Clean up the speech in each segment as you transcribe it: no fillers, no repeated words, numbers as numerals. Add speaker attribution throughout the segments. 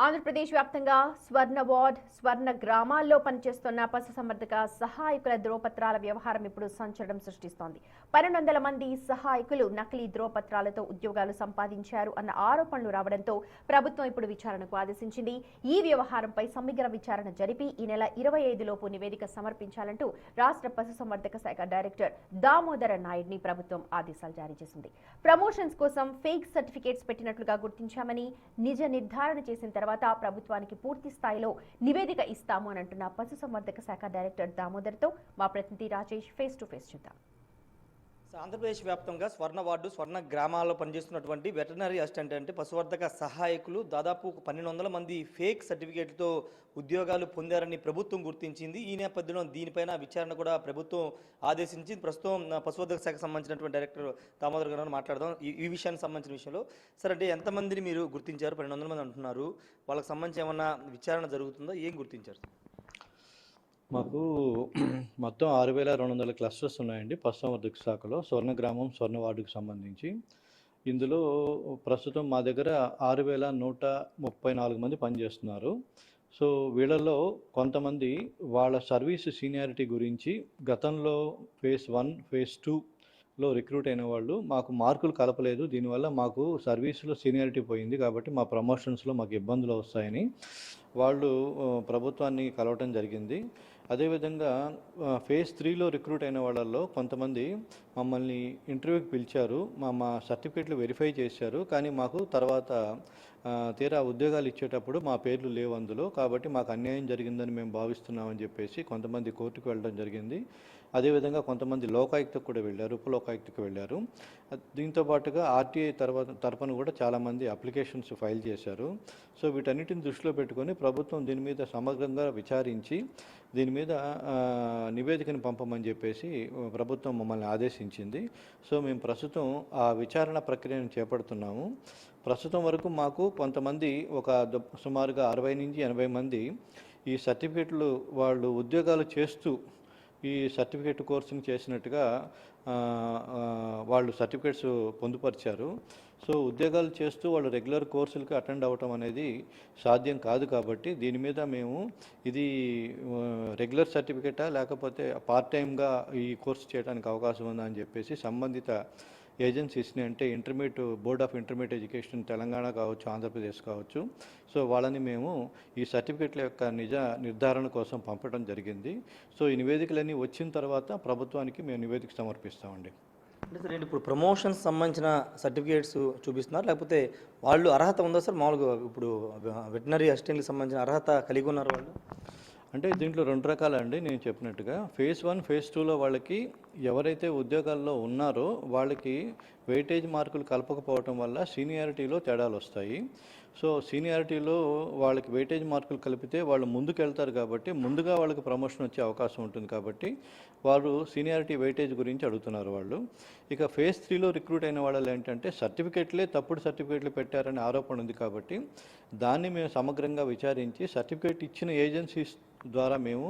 Speaker 1: ఆంధ్రప్రదేశ్ వ్యాప్తంగా స్వర్ణ వార్డ్, స్వర్ణ గ్రామాల్లో పనిచేస్తున్న పశుసంవర్ధక సహాయకుల ధ్రువపత్రాల వ్యవహారం ఇప్పుడు సంచలనం సృష్టిస్తోంది. 1200 మంది సహాయకులు నకిలీ ధ్రువపత్రాలతో ఉద్యోగాలు సంపాదించారు అన్న ఆరోపణలు రావడంతో ప్రభుత్వం ఇప్పుడు విచారణకు ఆదేశించింది. ఈ వ్యవహారంపై సమగ్ర విచారణ జరిపి ఈ నెల 25 లోపు నివేదిక సమర్పించాలంటూ రాష్ట్ర పశుసంవర్ధక శాఖ డైరెక్టర్ దామోదర నాయుడిని ప్రభుత్వం ఆదేశాలు జారీ చేసింది. ప్రమోషన్స్ కోసం ఫేక్ సర్టిఫికేట్స్ పెట్టినట్లుగా గుర్తించామని, నిజ నిర్ధారణ చేసిన తర్వాత ప్రభుత్వానికి పూర్తి స్థాయిలో నివేదిక ఇస్తాము అని అంటున్న పశుసంవర్ధక శాఖ డైరెక్టర్ దామోదర్తో మా ప్రతినిధి రాజేష్ ఫేస్ టు ఫేస్ చూద్దాం.
Speaker 2: ఆంధ్రప్రదేశ్ వ్యాప్తంగా స్వర్ణ వార్డు, స్వర్ణ గ్రామాల్లో పనిచేస్తున్నటువంటి వెటర్నరీ అసిస్టెంట్ అంటే పశువర్ధక సహాయకులు దాదాపు 1200 మంది ఫేక్ సర్టిఫికేట్లతో ఉద్యోగాలు పొందారని ప్రభుత్వం గుర్తించింది. ఈ నేపథ్యంలో దీనిపైన విచారణ కూడా ప్రభుత్వం ఆదేశించి ప్రస్తుతం పశువర్ధక శాఖకు సంబంధించినటువంటి డైరెక్టర్ దామోదర్ గారు మాట్లాడదాం ఈ విషయానికి సంబంధించిన విషయంలో. సార్, అంటే ఎంతమందిని మీరు గుర్తించారు? 1200 మంది అంటున్నారు. వాళ్ళకి సంబంధించి ఏమన్నా విచారణ జరుగుతుందో, ఏం గుర్తించారు?
Speaker 3: మాకు మొత్తం 6200 క్లస్టర్స్ ఉన్నాయండి పశుసంవర్ధక శాఖలో, స్వర్ణ గ్రామం, స్వర్ణ వార్డుకు సంబంధించి. ఇందులో ప్రస్తుతం మా దగ్గర 6134 మంది పనిచేస్తున్నారు. సో వీళ్ళలో కొంతమంది వాళ్ళ సర్వీస్ సీనియారిటీ గురించి గతంలో ఫేజ్ 1, ఫేజ్ 2లో రిక్రూట్ అయిన వాళ్ళు మాకు మార్కులు కలపలేదు, దీనివల్ల మాకు సర్వీస్లో సీనియారిటీ పోయింది కాబట్టి మా ప్రమోషన్స్లో మాకు ఇబ్బందులు వస్తాయని వాళ్ళు ప్రభుత్వాన్ని కలవటం జరిగింది. అదేవిధంగా ఫేజ్ 3లో రిక్రూట్ అయిన వాళ్ళల్లో కొంతమంది మమ్మల్ని ఇంటర్వ్యూకి పిలిచారు, మా సర్టిఫికేట్లు వెరిఫై చేశారు, కానీ మాకు తర్వాత తీరా ఉద్యోగాలు ఇచ్చేటప్పుడు మా పేర్లు లేవు అందులో, కాబట్టి మాకు అన్యాయం జరిగిందని మేము భావిస్తున్నామని చెప్పేసి కొంతమంది కోర్టుకు వెళ్ళడం జరిగింది. అదేవిధంగా కొంతమంది లోకాయుక్తకు కూడా వెళ్ళారు, ఉపలోకాయుక్తకు వెళ్ళారు. దీంతో పాటుగా ఆర్టీఐ తరపున కూడా చాలామంది అప్లికేషన్స్ ఫైల్ చేశారు. సో వీటన్నిటిని దృష్టిలో పెట్టుకొని ప్రభుత్వం దీని మీద సమగ్రంగా విచారించి దీని మీద నివేదికను పంపమని చెప్పేసి ప్రభుత్వం మమ్మల్ని ఆదేశించింది. సో మేము ప్రస్తుతం ఆ విచారణ ప్రక్రియను చేపడుతున్నాము. ప్రస్తుతం వరకు మాకు కొంతమంది సుమారుగా 60 నుంచి 80 మంది ఈ సర్టిఫికేట్లు వాళ్ళు ఉద్యోగాలు చేస్తూ ఈ సర్టిఫికేట్ కోర్సుని చేసినట్టుగా వాళ్ళు సర్టిఫికేట్స్ పొందుపరిచారు. సో ఉద్యోగాలు చేస్తూ వాళ్ళు రెగ్యులర్ కోర్సులకి అటెండ్ అవ్వటం అనేది సాధ్యం కాదు కాబట్టి దీని మీద మేము ఇది రెగ్యులర్ సర్టిఫికేటా లేకపోతే పార్ట్ టైమ్గా ఈ కోర్సు చేయడానికి అవకాశం ఉందా అని చెప్పేసి సంబంధిత ఏజెన్సీస్ని, అంటే board of intermediate education Telangana కావచ్చు, ఆంధ్రప్రదేశ్ కావచ్చు, సో వాళ్ళని మేము ఈ సర్టిఫికేట్ల యొక్క నిజ నిర్ధారణ కోసం పంపడం జరిగింది. సో ఈ నివేదికలన్నీ వచ్చిన తర్వాత ప్రభుత్వానికి మేము నివేదిక సమర్పిస్తామండి.
Speaker 2: అంటే సార్, ఇప్పుడు ప్రమోషన్స్ సంబంధించిన సర్టిఫికేట్స్ చూపిస్తున్నారు, లేకపోతే వాళ్ళు అర్హత ఉందా సార్? మామూలుగా ఇప్పుడు వెటర్నరీ అసిస్టెంట్కి సంబంధించిన అర్హత కలిగి ఉన్నారు వాళ్ళు?
Speaker 3: అంటే దీంట్లో 2 రకాలండి. నేను చెప్పినట్టుగా ఫేజ్ 1, ఫేజ్ 2లో వాళ్ళకి ఎవరైతే ఉద్యోగాల్లో ఉన్నారో వాళ్ళకి వెయిటేజ్ మార్కులు కలపకపోవటం వల్ల సీనియారిటీలో తేడాలు వస్తాయి. సో సీనియారిటీలో వాళ్ళకి వెయిటేజ్ మార్కులు కలిపితే వాళ్ళు ముందుకు వెళ్తారు కాబట్టి ముందుగా వాళ్ళకి ప్రమోషన్ వచ్చే అవకాశం ఉంటుంది కాబట్టి వారు సీనియారిటీ వెయిటేజ్ గురించి అడుగుతున్నారు వాళ్ళు. ఇక ఫేజ్ 3లో రిక్రూట్ అయిన వాళ్ళు ఏంటంటే తప్పుడు సర్టిఫికేట్లు పెట్టారనే ఆరోపణ ఉంది కాబట్టి దాన్ని మేము సమగ్రంగా విచారించి సర్టిఫికేట్ ఇచ్చిన ఏజెన్సీస్ ద్వారా మేము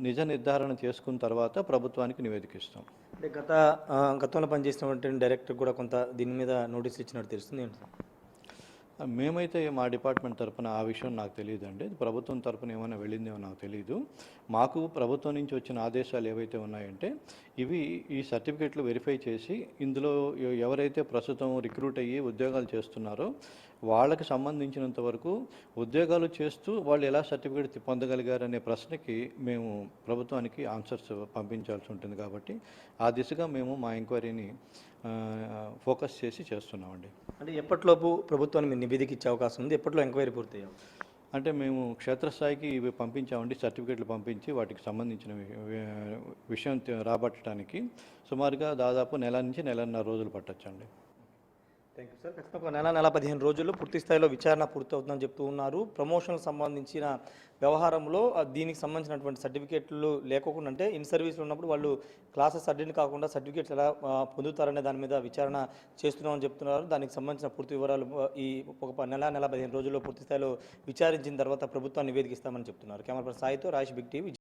Speaker 3: నిజ నిర్ధారణ చేసుకున్న తర్వాత ప్రభుత్వానికి నివేదికిస్తాం.
Speaker 2: అంటే గతంలో పనిచేసినటువంటి డైరెక్టర్ కూడా కొంత దీని మీద నోటీసులు ఇచ్చినట్టు తెలుస్తుంది.
Speaker 3: మేమైతే మా డిపార్ట్మెంట్ తరఫున ఆ విషయం నాకు తెలియదండి. ప్రభుత్వం తరఫున ఏమైనా వెళ్ళిందేమో నాకు తెలియదు. మాకు ప్రభుత్వం నుంచి వచ్చిన ఆదేశాలు ఏవైతే ఉన్నాయంటే ఈ సర్టిఫికేట్లు వెరిఫై చేసి ఇందులో ఎవరైతే ప్రస్తుతం రిక్రూట్ అయ్యి ఉద్యోగాలు చేస్తున్నారో వాళ్ళకి సంబంధించినంత వరకు ఉద్యోగాలు చేస్తూ వాళ్ళు ఎలా సర్టిఫికేట్ పొందగలిగారనే ప్రశ్నకి మేము ప్రభుత్వానికి ఆన్సర్స్ పంపించాల్సి ఉంటుంది కాబట్టి ఆ దిశగా మేము మా ఎంక్వైరీని ఫోకస్ చేసి చేస్తున్నామండి.
Speaker 2: అంటే ఎప్పటిలోపు ప్రభుత్వాన్ని మీరు నివేదిక ఇచ్చే అవకాశం ఉంది? ఎప్పట్లో ఎంక్వైరీ పూర్తయ్యాం?
Speaker 3: అంటే మేము క్షేత్రస్థాయికి ఇవి పంపించామండి, సర్టిఫికేట్లు పంపించి వాటికి సంబంధించిన విషయం రాబట్టడానికి సుమారుగా దాదాపు నెల నుంచి 1.5 రోజులు పట్టొచ్చండి.
Speaker 2: Thank you sir. ఖచ్చితంగా నెల 15 రోజుల్లో పూర్తి స్థాయిలో విచారణ పూర్తవుతుందని చెప్తూ ఉన్నారు. ప్రమోషన్కి సంబంధించిన వ్యవహారంలో దీనికి సంబంధించినటువంటి సర్టిఫికేట్లు లేకోకుండా, అంటే ఇన్ సర్వీస్లో ఉన్నప్పుడు వాళ్ళు క్లాసెస్ అటెండ్ కాకుండా సర్టిఫికేట్స్ ఎలా పొందుతారనే దాని మీద విచారణ చేస్తున్నామని చెప్తున్నారు. దానికి సంబంధించిన పూర్తి వివరాలు ఈ నెల 15 రోజుల్లో పూర్తి స్థాయిలో విచారించిన తర్వాత ప్రభుత్వాన్ని నివేదిస్తామని చెప్తున్నారు. కెమెరా పర్సన్ సాయితో రాజేష్, బిగ్ టీవీ.